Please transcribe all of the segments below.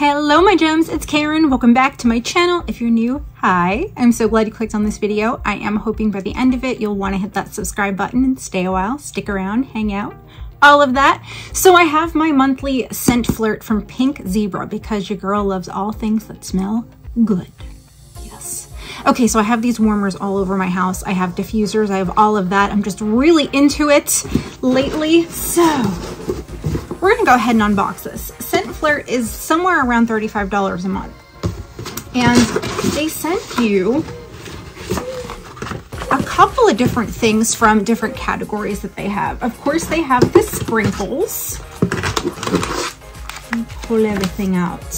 Hello my gems, it's Karen. Welcome back to my channel. If you're new, hi. I'm so glad you clicked on this video. I am hoping by the end of it, you'll want to hit that subscribe button and stay a while, stick around, hang out, all of that. So I have my monthly scent flirt from Pink Zebra because your girl loves all things that smell good. Yes. Okay, so I have these warmers all over my house. I have diffusers, I have all of that. I'm just really into it lately. So we're gonna go ahead and unbox this. Scent Flirt is somewhere around $35 a month. And they sent you a couple of different things from different categories that they have. Of course, they have the sprinkles. Pull everything out.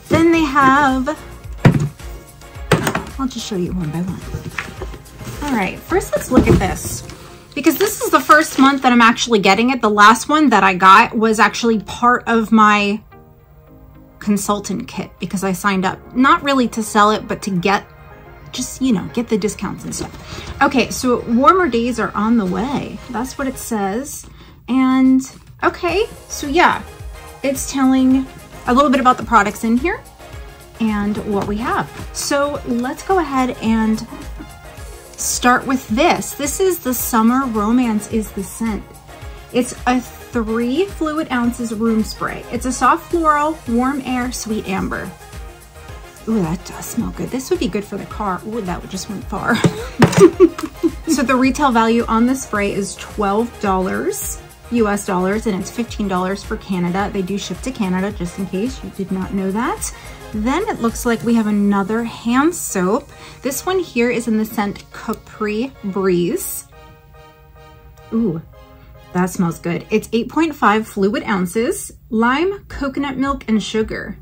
Then they have, I'll just show you one by one. All right, first let's look at this. Because this is the first month that I'm actually getting it. The last one that I got was actually part of my consultant kit because I signed up, not really to sell it, but to get, just, you know, get the discounts and stuff. Okay, so warmer days are on the way. That's what it says. And okay, so yeah, it's telling a little bit about the products in here and what we have. So let's go ahead and start with this. This is the Summer Romance is the Scent. It's a 3 fluid ounces room spray. It's a soft floral, warm air, sweet amber. Ooh, that does smell good. This would be good for the car. Ooh, that just went far. So the retail value on the spray is $12 US dollars, and it's $15 for Canada. They do ship to Canada, just in case you did not know that. Then it looks like we have another hand soap. This one here is in the scent Capri Breeze. Ooh, that smells good. It's 8.5 fluid ounces, lime, coconut milk, and sugar.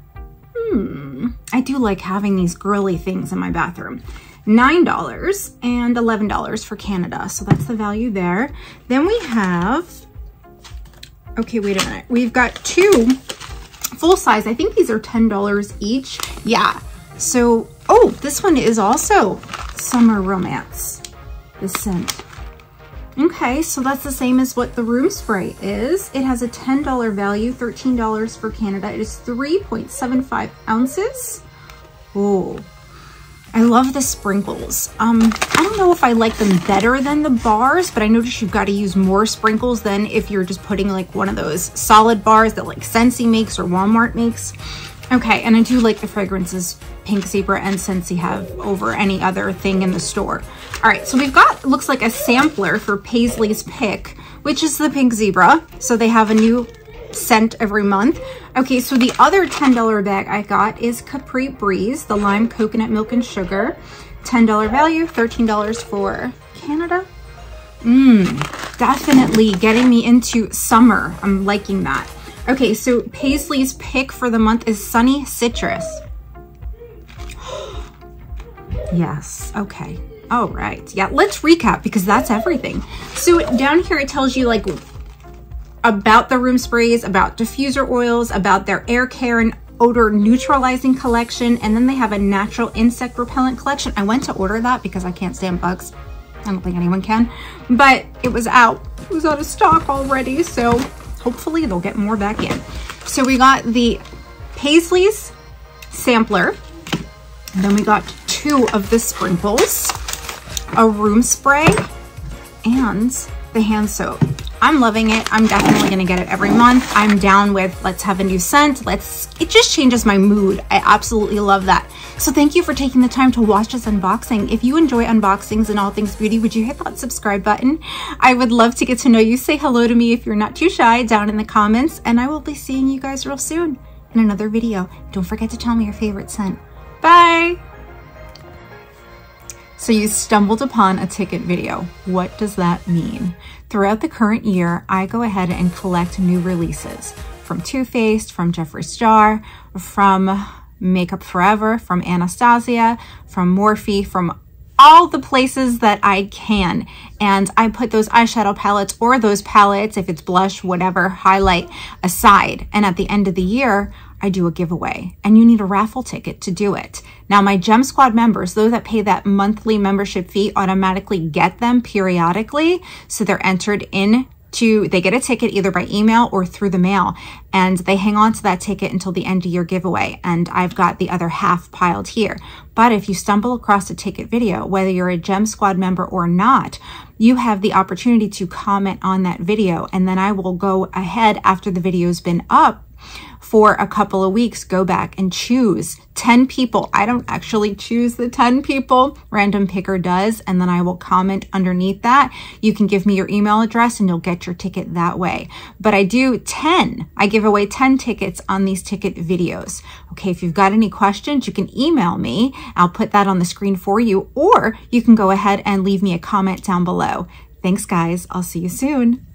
I do like having these girly things in my bathroom. $9 and $11 for Canada. So that's the value there. Then we have, okay, wait a minute. We've got two full size. I think these are $10 each. Yeah. So, oh, this one is also Summer Romance, the scent. Okay, so that's the same as what the room spray is. It has a $10 value, $13 for Canada. It is 3.75 ounces. Oh, I love the sprinkles. I don't know if I like them better than the bars, but I noticed you've got to use more sprinkles than if you're just putting like one of those solid bars that like Scentsy makes or Walmart makes. Okay, and I do like the fragrances Pink Zebra and Scentsy have over any other thing in the store. All right, so we've got, looks like a sampler for Paisley's Pick, which is the Pink Zebra. So they have a new scent every month. Okay, so the other $10 bag I got is Capri Breeze, the lime, coconut milk, and sugar. $10 value, $13 for Canada. Definitely getting me into summer. I'm liking that. Okay, so Paisley's Pick for the month is Sunny Citrus. Yes, okay. All right, yeah, let's recap because that's everything. So down here it tells you like about the room sprays, about diffuser oils, about their air care and odor neutralizing collection, and then they have a natural insect repellent collection. I went to order that because I can't stand bugs. I don't think anyone can, but it was out. It was out of stock already, so hopefully they'll get more back in. So we got the Paisley's sampler, and then we got 2 of the sprinkles, a room spray, and the hand soap. I'm loving it. I'm definitely gonna get it every month. I'm down with let's have a new scent. It just changes my mood. I absolutely love that. So thank you for taking the time to watch this unboxing. If you enjoy unboxings and all things beauty, would you hit that subscribe button? I would love to get to know you. Say hello to me if you're not too shy down in the comments, and I will be seeing you guys real soon in another video. Don't forget to tell me your favorite scent. Bye. So you stumbled upon a ticket video. What does that mean? Throughout the current year, I go ahead and collect new releases from Too Faced, from Jeffree Star, from Makeup Forever, from Anastasia, from Morphe, from all the places that I can. And I put those eyeshadow palettes or those palettes, if it's blush, whatever, highlight aside. And at the end of the year, I do a giveaway, and you need a raffle ticket to do it. Now, my Gem Squad members, those that pay that monthly membership fee, automatically get them periodically. So they're entered in they get a ticket either by email or through the mail, and they hang on to that ticket until the end of your giveaway. And I've got the other half piled here. But if you stumble across a ticket video, whether you're a Gem Squad member or not, you have the opportunity to comment on that video. And then I will go ahead after the video's been up for a couple of weeks, go back and choose 10 people. I don't actually choose the 10 people, random picker does, and then I will comment underneath that. You can give me your email address and you'll get your ticket that way. But I do 10, I give away 10 tickets on these ticket videos. Okay, if you've got any questions, you can email me. I'll put that on the screen for you, or you can go ahead and leave me a comment down below. Thanks guys, I'll see you soon.